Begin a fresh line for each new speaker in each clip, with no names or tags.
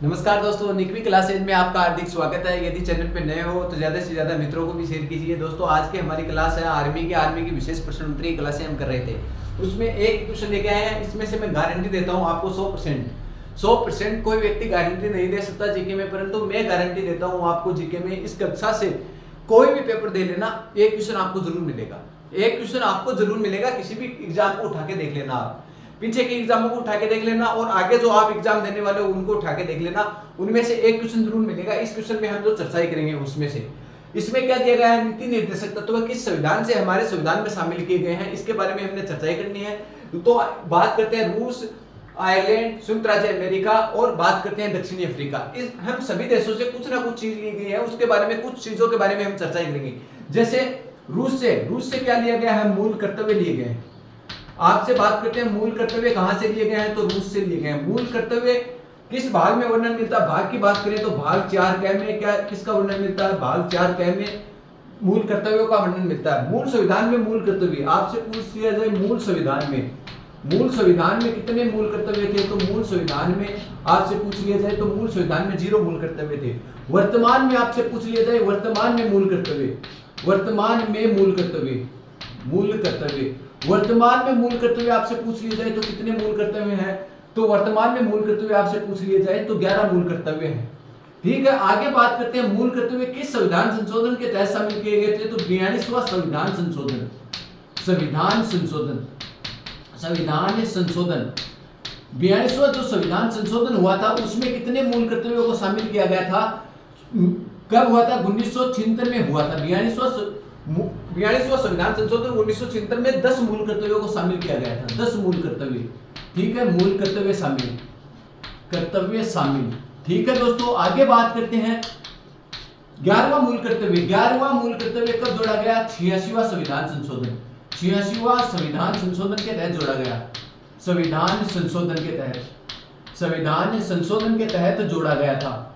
नमस्कार दोस्तों, निकवी क्लासेज में आपका हार्दिक स्वागत है। यदि चैनल पे नए हो तो ज़्यादा से ज़्यादा मित्रों को भी शेयर कीजिए। दोस्तों, आज की हमारी क्लास है आर्मी की विशेष प्रश्न उत्तरी क्लासें हम कर रहे थे। उसमें एक क्वेश्चन लेके आए हैं। इसमें से मैं गारंटी देता हूँ आपको 100%। कोई व्यक्ति गारंटी नहीं दे सकता जीके में, परंतु मैं गारंटी देता हूँ आपको जीके में इस कक्षा से कोई भी पेपर दे लेना, एक क्वेश्चन आपको जरूर मिलेगा। एक क्वेश्चन आपको जरूर मिलेगा। किसी भी एग्जाम को उठा के देख लेना, आप पीछे के एग्जामों को उठा के देख लेना और आगे जो आप एग्जाम देने वाले हो उनको उठा के देख लेना, उनमें से एक क्वेश्चन जरूर मिलेगा। इस क्वेश्चन में हम जो चर्चा करेंगे उसमें से इसमें क्या दिया गया है, नीति निर्देशक तत्व किस संविधान से हमारे संविधान में शामिल किए गए हैं, इसके बारे में हमने चर्चा करनी है। तो बात करते हैं रूस, आयरलैंड, संयुक्त राज्य अमेरिका और बात करते हैं दक्षिणी अफ्रीका। इस हम सभी देशों से कुछ ना कुछ चीज ली गई है, उसके बारे में कुछ चीजों के बारे में हम चर्चा करेंगे। जैसे रूस से क्या लिया गया है, मूल कर्तव्य लिए गए हैं। आपसे बात करते हैं मूल कर्तव्य कहां से लिए गए हैं, तो रूस से लिए गए हैं। मूल कर्तव्य किस भाग में वर्णन मिलता है, भाग की बात करें तो भाग 4 में क्या किसका वर्णन मिलता है, भाग 4 में मूल कर्तव्यों का वर्णन मिलता है। मूल संविधान में मूल कर्तव्य आपसे पूछ लिया जाए, मूल संविधान में कितने मूल कर्तव्य थे, तो मूल संविधान में आपसे पूछ लिया जाए तो मूल संविधान में 0 मूल कर्तव्य थे। वर्तमान में आपसे पूछ लिया जाए, वर्तमान में मूल कर्तव्य वर्तमान में मूल कर्तव्य आपसे पूछ लिए जाए तो कितने मूल कर्तव्य हैं, तो वर्तमान में मूल कर्तव्य आपसे पूछ लिए जाए तो 11 मूल कर्तव्य हैं। ठीक है, आगे बात करते हैं मूल कर्तव्य किस संविधान संशोधन के तहत शामिल किए गए थे, तो 42वां संविधान संशोधन 42वां जो संविधान संशोधन हुआ था उसमें कितने मूल कर्तव्यों को शामिल किया गया था, कब हुआ था, 1976 में हुआ था। 42वां संविधान संशोधन 1976 में 10 मूल कर्तव्यों को शामिल किया गया था। 10 मूल कर्तव्य, ठीक है, मूल कर्तव्य शामिल। ठीक है दोस्तों, आगे बात करते हैं 11वां मूल कर्तव्य कब जोड़ा गया, 86वां संविधान संशोधन 86वां संविधान संशोधन के तहत जोड़ा गया। संविधान संशोधन के तहत जोड़ा गया था।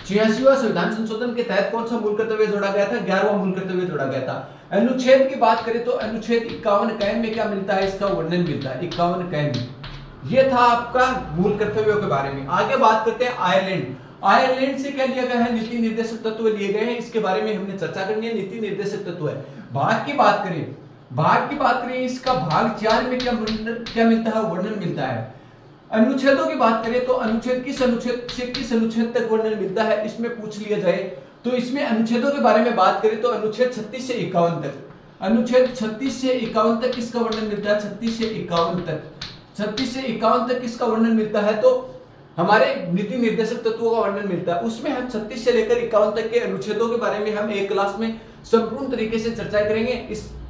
86वां संविधान संशोधन के तहत कौन सा मूल कर्तव्य जोड़ा गया था, 11वां मूल कर्तव्य जोड़ा गया था। अनुच्छेद की बात करें तो अनुच्छेद 51 क में क्या मिलता है, इसका वर्णन मिलता है 51 क में। ये था आपका मूल कर्तव्यों के बारे में। आगे बात करते हैं आयरलैंड से क्या लिया गया है, नीति निर्देशक तत्व लिए गए हैं। इसके बारे में हमने चर्चा करनी है। नीति निर्देशक तत्व है। भाग की बात करें इसका भाग 4 में क्या मिलता है, वर्णन मिलता है। अनुच्छेदों की बात करें तो अनुच्छेद किस अनुच्छेद तक वर्णन मिलता है, इसमें पूछ लिया जाए तो इसमें अनुच्छेदों के बारे में बात करें तो अनुच्छेद 36 से 51 तक, अनुच्छेद 36 से 51 तक किसका वर्णन मिलता है, 36 से 51 तक किसका वर्णन मिलता है, तो हमारे नीति निर्देशक तत्वों का वर्णन मिलता है। उसमें हम 36 से लेकर 51 तक के अनुच्छेदों के बारे में हम एक क्लास में संपूर्ण तरीके से चर्चा करेंगे।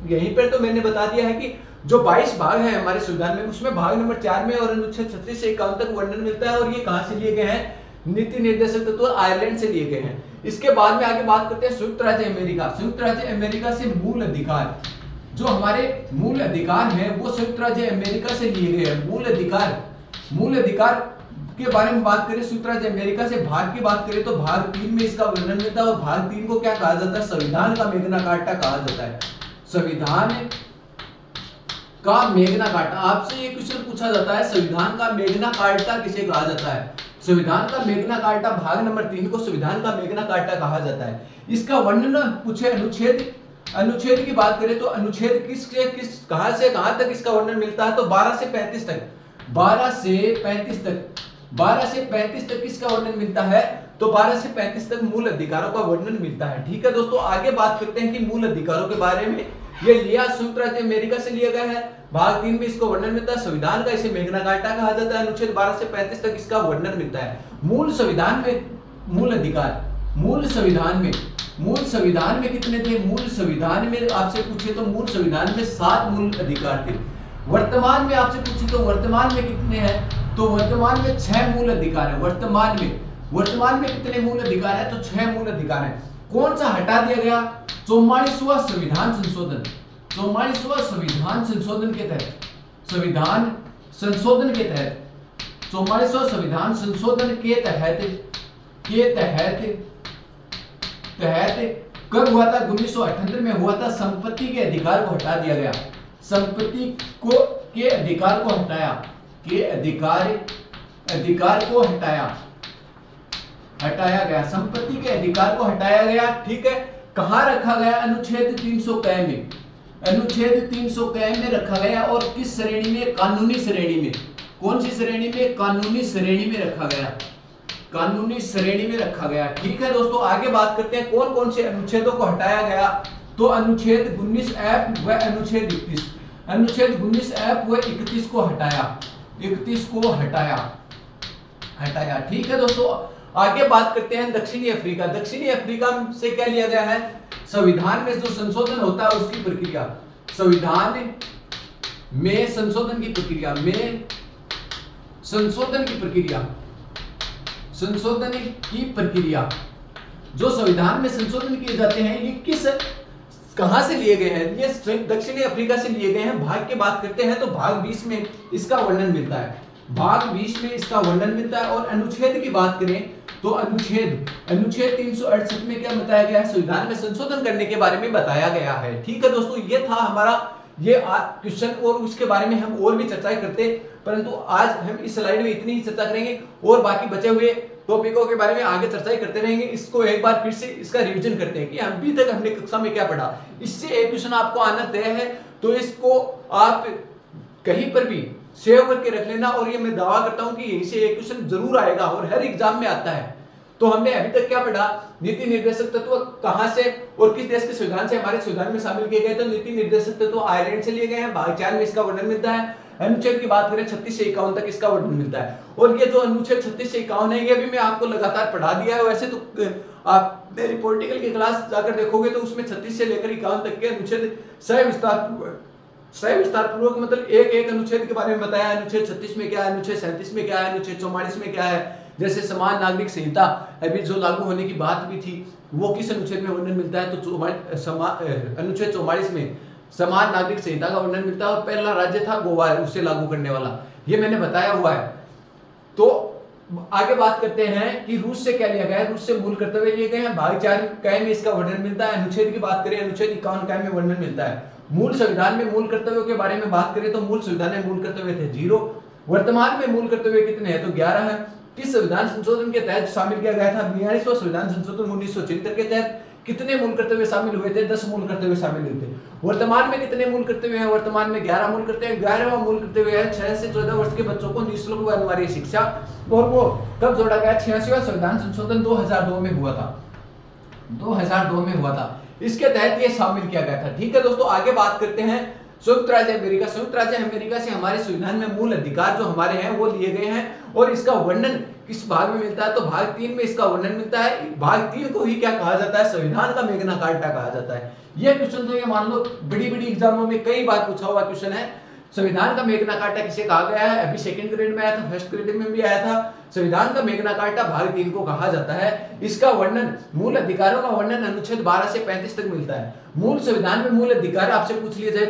यहीं पर तो मैंने बता दिया है कि जो 22 भाग हैं हमारे संविधान में, उसमें भाग नंबर 4 में और अनुच्छेद 36 से 51 तक वर्णन मिलता है। और ये कहां से लिए गए हैं, नीति निर्देशक तत्व आयरलैंड से लिए गए हैं। इसके बाद में आगे बात करते हैं संयुक्त राज्य अमेरिका से मूल अधिकार, जो हमारे मूल अधिकार हैं वो संयुक्त राज्य अमेरिका से लिए गए हैं। मूल अधिकार के बारे में बात करें संयुक्त राज्य अमेरिका से, भाग की बात करें तो भाग 3 में इसका वर्णन मिलता है। और भाग 3 को क्या कहा जाता है, संविधान का मेग्ना कार्टा कहा जाता है। संविधान का मेग्ना कार्टा, आपसे ये क्वेश्चन पूछा जाता है, संविधान का मेग्ना कार्टा किसे कहा जाता है। संविधान का मेग्ना कार्टा, भाग नंबर 3 को संविधान का मेग्ना कार्टा कहा जाता है। इसका वर्णन पूछे अनुच्छेद की बात करें तो अनुच्छेद कहां से कहां तक इसका वर्णन मिलता है, तो 12 से 35 तक किसका वर्णन मिलता है, तो 12 से 35 तक मूल अधिकारों का वर्णन मिलता है। ठीक है दोस्तों, आगे बात करते हैं कि मूल अधिकारों के बारे में। ये लिया संयुक्त राज्य अमेरिका से लिया गया है। भाग 3 में इसको वर्णन मिलता है। संविधान का इसे मेग्ना कार्टा कहा जाता है। अनुच्छेद 12 से 35 तक इसका वर्णन मिलता है। मूल संविधान में मूल अधिकार, मूल संविधान में कितने थे, मूल संविधान में आपसे पूछे तो मूल संविधान में 7 मूल अधिकार थे। वर्तमान में आपसे पूछे तो वर्तमान में कितने हैं, तो वर्तमान में 6 मूल अधिकार है। वर्तमान में कितने मूल अधिकार है, तो 6 मूल अधिकार है। कौन सा हटा दिया गया, 44वां संविधान संशोधन के तहत 44वां संविधान संशोधन के तहत कब हुआ था, 1978 में हुआ था। संपत्ति के अधिकार को हटा दिया गया, के अधिकार को हटाया, अधिकार को हटाया गया, संपत्ति के अधिकार को हटाया गया। ठीक है, कहां रखा गया? अनुच्छेद 300 में, अनुच्छेद 300 में रखा गया। और किस श्रेणी में? कानूनी श्रेणी में। कौन सी श्रेणी में? कानूनी श्रेणी में रखा गया, कानूनी श्रेणी में रखा गया। ठीक है दोस्तों, आगे बात करते हैं कौन कौन से अनुच्छेदों को हटाया गया। तो अनुच्छेद 19F व अनुच्छेद 31, अनुच्छेद 19F व 31 को हटाया, 31 को हटाया। ठीक है दोस्तों, आगे बात करते हैं दक्षिणी अफ्रीका। दक्षिणी अफ्रीका से क्या लिया गया है? संविधान में जो संशोधन होता है उसकी प्रक्रिया, संविधान में संशोधन की प्रक्रिया, संशोधन की प्रक्रिया, जो संविधान में संशोधन किए जाते हैं ये कहां से लिए गए हैं? ये दक्षिणी अफ्रीका से लिए गए हैं। भाग की बात करते हैं तो भाग 20 में इसका वर्णन मिलता है, भाग 20 में इसका वर्णन मिलता है। और अनुच्छेद की बात करें तो अनुच्छेद 368 में क्या बताया गया है? संविधान में संशोधन करने के बारे में बताया गया है। ठीक है दोस्तों, ये था हमारा ये क्वेश्चन, और उसके बारे में हम और भी चर्चा करते, परंतु आज हम इस स्लाइड में इतनी ही चर्चा करेंगे और बाकी बचे हुए टॉपिकों के बारे में आगे चर्चा करते रहेंगे। इसको एक बार फिर से इसका रिवीजन करते हैं कि अभी तक हमने कक्षा में क्या पढ़ा। इससे एक क्वेश्चन आपको आना तय है, तो इसको आप कहीं पर भी सेव करके रख लेना। और ये मैं दावा करता हूं कि यहीं से एक क्वेश्चन जरूर आएगा और हर एग्जाम में आता है। तो हमने अभी तक क्या पढ़ा? नीति निर्देशक तत्व कहां से और किस देश के संविधान से हमारे संविधान में शामिल किए गए? तो नीति निर्देशक तत्व आयरलैंड से लिए गए हैं, भाग 4 में इसका वर्णन मिलता है। अनुच्छेद की बात करें 36 से 51 तक इसका वर्णन मिलता है। और ये जो अनुच्छेद 36 से 51 है ये भी मैं आपको लगातार पढ़ा दिया है। वैसे तो आप मेरी पॉलिटिकल की क्लास जाकर देखोगे तो उसमें 36 से लेकर 51 तक के अनुच्छेद सविस्तार पूर्वक मतलब एक अनुच्छेद के बारे में बताया। अनुच्छेद 36 में क्या है, अनुच्छेद 37 में क्या है, अनुच्छेद 44 में क्या है। जैसे समान नागरिक संहिता अभी जो लागू होने की बात भी थी वो किस अनुच्छेद में वर्णन मिलता है? तो अनुच्छेद 44 में समान नागरिक संहिता का वर्णन मिलता है। और पहला राज्य था गोवा उसे लागू करने वाला, ये मैंने बताया हुआ है। तो आगे बात करते हैं कि रूस से क्या लिया गया है? रूस से मूल कर्तव्य लिए गए हैं, भाग 4 में इसका वर्णन मिलता है। अनुच्छेद की बात करें अनुच्छेद 51 में वर्णन मिलता है। मूल संविधान में मूल कर्तव्यों के बारे में बात करें तो मूल संविधान में मूल कर्तव्य थे 0, वर्तमान में मूल कर्तव्य कितने हैं? तो 11 है। किस संविधान संशोधन के तहत शामिल किया गया था? 42वां संविधान संशोधन 1976 के तहत कितने मूल कर्तव्य शामिल हुए थे? 10 मूल कर्तव्य शामिल हुए थे। वर्तमान में कितने मूल कर्तव्य हैं? वर्तमान में 11 मूल कर्तव्य। 11वां मूल कर्तव्य है 6 से 14 वर्ष के बच्चों को निःशुल्क व अनिवार्य शिक्षा। और वो कब जोड़ा गया? 86वां संविधान संशोधन 2002 में हुआ था, 2002 में हुआ था। इसके तहत ये शामिल किया गया था। ठीक है दोस्तों, आगे बात करते हैं संयुक्त राज्य अमेरिका। संयुक्त राज्य अमेरिका से हमारे संविधान में मूल अधिकार जो हमारे हैं वो लिए गए हैं। और इसका वर्णन किस भाग में मिलता है? तो भाग 3 में इसका वर्णन मिलता है। भाग 3 को ही क्या कहा जाता है? संविधान का मैग्ना कार्टा कहा जाता है। यह क्वेश्चन तो ये मान लो बड़ी एग्जामों में कई बार पूछा हुआ क्वेश्चन है। संविधान का मैग्ना कार्टा किसे कहा गया है? अभी सेकंड ग्रेड में आया था, फर्स्ट ग्रेड में भी आया था। संविधान का मैग्ना कार्टा भाग 3 को कहा जाता है। इसका वर्णन, मूल अधिकारों का वर्णन अनुच्छेद 12 से 35 तक मिलता है। मूल संविधान में मूल अधिकार आपसे पूछ लिए जाए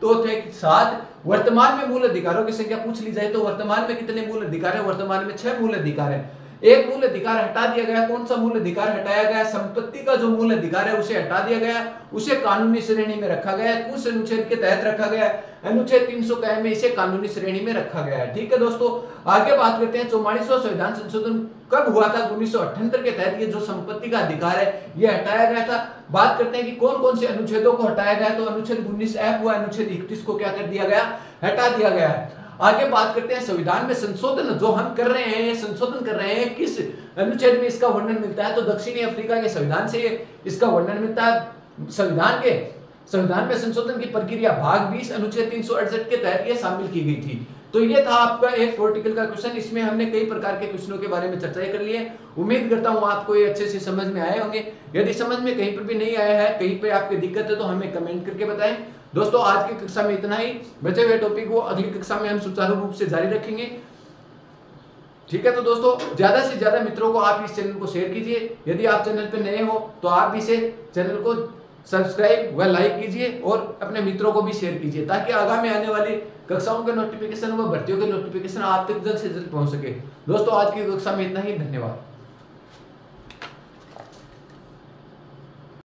तो थे 7। वर्तमान में मूल अधिकारों की संख्या पूछ ली जाए तो वर्तमान में कितने मूल अधिकार है? वर्तमान में 6 मूल अधिकार है। एक मूल अधिकार हटा दिया गया। कौन सा मूल अधिकार हटाया गया? संपत्ति का जो मूल अधिकार है उसे हटा दिया गया, उसे कानूनी श्रेणी में रखा गया। कुछ अनुच्छेद के तहत रखा गया, अनुच्छेद 300 में इसे कानूनी श्रेणी में रखा गया है। ठीक है दोस्तों, आगे बात करते हैं 44वां संविधान संशोधन कब हुआ था? 1978 के तहत ये जो संपत्ति का अधिकार है ये हटाया गया था। बात करते हैं कि कौन कौन से अनुच्छेदों को हटाया गया। तो अनुच्छेद 19F व अनुच्छेद 31 को क्या कर दिया गया? हटा दिया गया है। आगे बात करते हैं संविधान में संशोधन जो हम कर रहे हैं, संशोधन कर रहे हैं, किस अनुच्छेद में इसका वर्णन मिलता है? तो दक्षिणी अफ्रीका के संविधान से इसका वर्णन मिलता है। संविधान में संशोधन की प्रक्रिया भाग 20 अनुच्छेद 368 के तहत ये शामिल की गई थी। तो ये था आपका एक पॉलिटिकल का क्वेश्चन। इसमें हमने कई प्रकार के क्वेश्चनों के बारे में चर्चा कर ली है। उम्मीद करता हूँ आपको ये अच्छे से समझ में आए होंगे। यदि समझ में कहीं पर भी नहीं आया है, कहीं पे आपकी दिक्कत है तो हमें कमेंट करके बताएं। दोस्तों आज की कक्षा में इतना ही। बचे हुए टॉपिक को अगली कक्षा में हम सुचारू रूप से जारी रखेंगे। ठीक है, तो दोस्तों ज्यादा से ज्यादा मित्रों को आप इस चैनल को शेयर कीजिए। यदि आप चैनल पर नए हो तो आप इसे चैनल को सब्सक्राइब व लाइक कीजिए और अपने मित्रों को भी शेयर कीजिए ताकि आगामी आने वाली कक्षाओं के नोटिफिकेशन व भर्तियों के नोटिफिकेशन आप तक जल्द से जल्द पहुंच सके। दोस्तों आज की कक्षा में इतना ही। धन्यवाद।